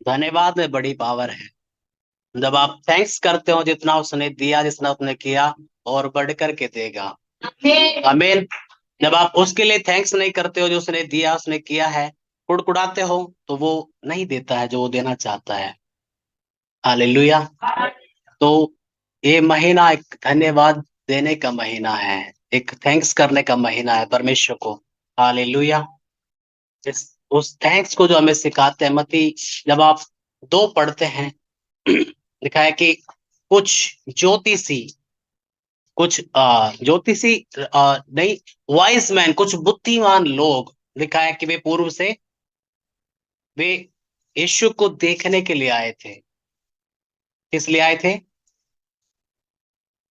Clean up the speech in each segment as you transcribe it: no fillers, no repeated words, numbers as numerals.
धन्यवाद में बड़ी पावर है। जब आप थैंक्स करते हो, जितना उसने दिया, जितना उसने किया, और बढ़ करके देगा। आमीन। जब आप उसके लिए थैंक्स नहीं करते हो, जो उसने दिया, उसने किया है, कुड़कुड़ाते हो, तो वो नहीं देता है जो वो देना चाहता है। हालेलुया। तो ये महीना एक धन्यवाद देने का महीना है, एक थैंक्स करने का महीना है परमेश्वर को। हालेलुया। इस उस थैंक्स को जो हमें सिखाते हैं मती, जब आप दो पढ़ते हैं, लिखा है कि कुछ ज्योतिषी, कुछ ज्योतिषी नहीं, वाइस मैन, कुछ बुद्धिमान लोग, लिखा है कि वे पूर्व से, वे यीशु को देखने के लिए आए थे। किस लिए आए थे?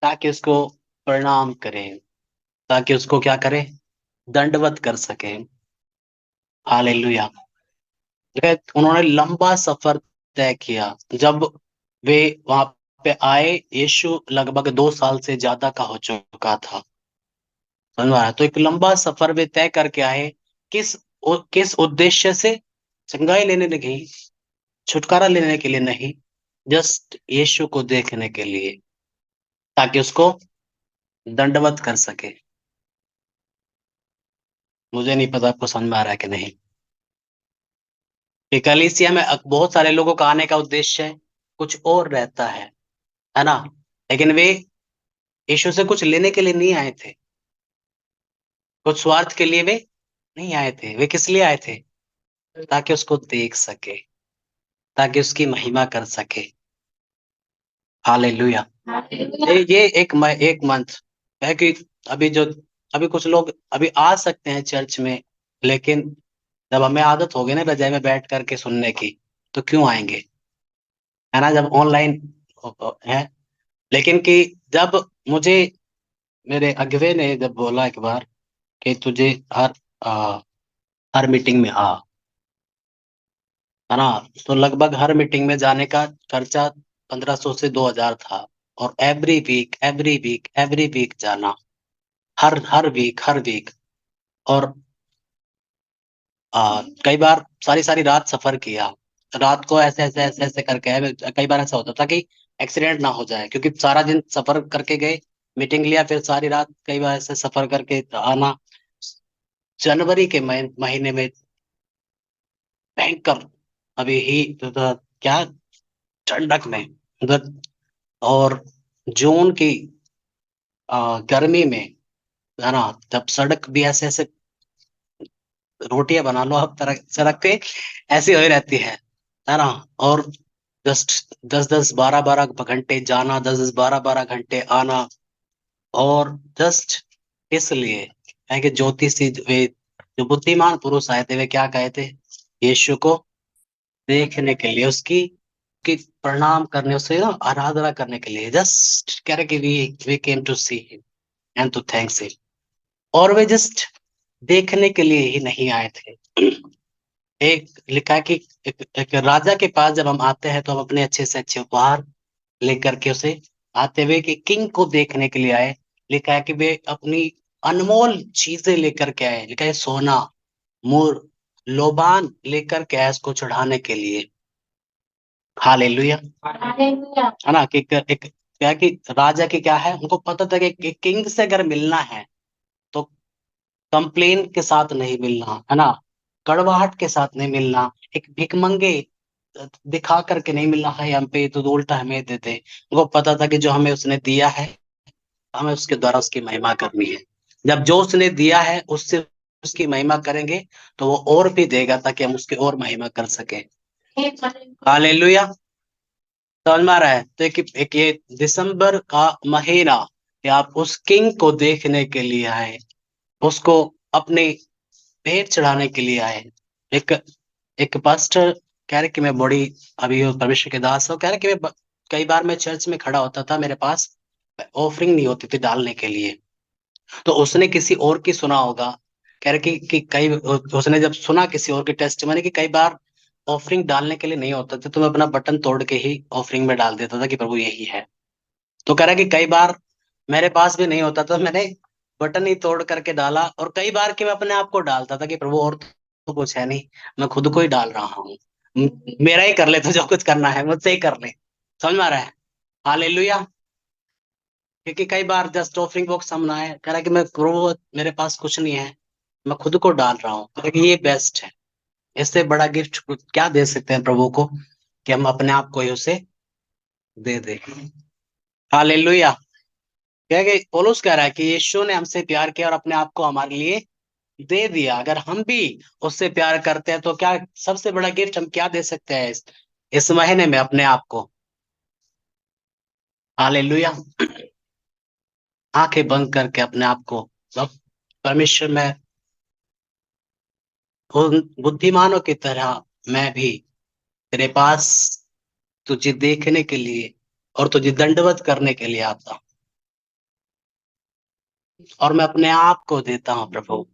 ताकि उसको प्रणाम करें, ताकि उसको क्या करें, दंडवत कर सके। हालेलुया। उन्होंने लंबा सफर तय किया। जब वे वहां पे आए, यीशु लगभग 2 साल से ज्यादा का हो चुका था। समझ में आ रहा है? तो एक लंबा सफर वे तय करके आए। किस उद्देश्य से? चंगाई लेने नहीं, छुटकारा लेने के लिए नहीं, जस्ट यीशु को देखने के लिए, ताकि उसको दंडवत कर सके। मुझे नहीं पता आपको समझ में आ रहा है कि नहीं। कि कलीसिया में बहुत सारे लोगों का आने का उद्देश्य कुछ और रहता है ना? लेकिन वे यीशु से कुछ लेने के लिए नहीं आए थे, कुछ स्वार्थ के लिए वे नहीं आए थे। वे किस लिए आए थे? ताकि उसको देख सके, ताकि उसकी महिमा कर सके। हालेलुया। ये एक मंथ है कि अभी जो अभी कुछ लोग अभी आ सकते हैं चर्च में, लेकिन जब हमें आदत होगी ना रजाई में बैठ करके सुनने की, तो क्यों आएंगे? है ना, जब ऑनलाइन है। लेकिन कि जब मुझे मेरे अगुवे ने जब बोला एक बार कि तुझे आ, हर मीटिंग में आ, है ना, तो लगभग हर मीटिंग में जाने का खर्चा 1500 से 2000 था। और एवरी वीक जाना, हर वीक। और कई बार सारी सारी रात सफर किया। रात को ऐसे ऐसे ऐसे ऐसे करके कई बार ऐसा होता था कि एक्सीडेंट ना हो जाए, क्योंकि सारा दिन सफर करके गए, मीटिंग लिया, फिर सारी रात कई बार ऐसे सफर करके आना। जनवरी के महीने में भयंकर, अभी ही क्या, ठंडक में उधर, और जून की गर्मी में, है ना, जब सड़क भी ऐसे ऐसे, रोटियां बना लो अब तरह सड़क पे ऐसी हो ही रहती है ना। और जस्ट 10-10 12-12 घंटे जाना, 10-10 12-12 घंटे आना। और जस्ट इसलिए है कि ज्योतिषी वे जो बुद्धिमान पुरुष आए थे, वे क्या कहे थे? यीशु को देखने के लिए, उसकी की प्रणाम करने, उससे ना आराधना करने के लिए, जस्ट कह रहे कि we came to see him and to thanks him. और वे जस्ट देखने के लिए ही नहीं आए थे। एक लिखा है कि एक राजा के पास जब हम आते हैं, तो हम अपने अच्छे से अच्छे उपहार लेकर के उसे आते हुए कि किंग को देखने के लिए आए। लिखा है कि वे अपनी अनमोल चीजें लेकर के आए। लिखा है सोना, मोर, लोबान लेकर के आए उसको चढ़ाने के लिए। हालेलुया। है ना, कि एक क्या कि राजा की क्या है, उनको पता था कि किंग से अगर मिलना है, तो कंप्लेन के साथ नहीं मिलना, है ना, कड़वाहट के साथ नहीं मिलना, एक भिखमंगे दिखा करके नहीं मिलना है हम पे तो उल्टा हमें देते। उनको पता था कि जो हमें उसने दिया है, हमें उसके द्वारा उसकी महिमा करनी है। जब जो उसने दिया है उससे उसकी महिमा करेंगे, तो वो और भी देगा, ताकि हम उसकी और महिमा कर सके। हालेलुया। समझ में आ रहा है? तो एक ये दिसंबर का महीना, कि आप उस किंग को देखने के लिए आए, उसको अपने भेंट चढ़ाने के लिए आए। एक एक पास्टर कह रहे कि मैं बड़ी, अभी वो परमेश्वर के दास हो, कह रहे कि कई बार मैं चर्च में खड़ा होता था, मेरे पास ऑफरिंग नहीं होती थी डालने के लिए। तो उसने किसी और की सुना होगा, कह रहे कि कई, उसने जब सुना किसी और की टेस्टिमनी कि कई बार ऑफरिंग डालने के लिए नहीं होता था, तो मैं अपना बटन तोड़ के ही ऑफरिंग में डाल देता था कि प्रभु यही है। तो कह रहा कि कई बार मेरे पास भी नहीं होता, तो मैंने बटन ही तोड़ करके डाला। और कई बार कि मैं अपने आप को डालता था कि प्रभु और तो कुछ है नहीं, मैं खुद को ही डाल रहा हूँ। मेरा ही कर ले, तो जो कुछ करना है मुझसे ही कर ले। समझ में आ रहा है? हालेलुया। क्योंकि कई बार जस्ट ऑफरिंग बॉक्स सामने आए, कह रहा है कि मैं प्रभु मेरे पास कुछ नहीं है, मैं खुद को डाल रहा हूँ, लेकिन ये बेस्ट है। इससे बड़ा गिफ्ट क्या दे सकते हैं प्रभु को, कि हम अपने आप को ही उसे दे दे। हालेलुया। क्या है कि पौलुस कह रहा है कि यीशु ने हमसे प्यार किया और अपने आप को हमारे लिए दे दिया। अगर हम भी उससे प्यार करते हैं तो क्या सबसे बड़ा गिफ्ट हम क्या दे सकते हैं इस महीने में अपने आप को। हालेलुया। आंखें बंद करके अपने आप को सब परमेश्वर में, उन बुद्धिमानों की तरह मैं भी तेरे पास तुझे देखने के लिए और तुझे दंडवत करने के लिए आता हूं, और मैं अपने आप को देता हूं प्रभु।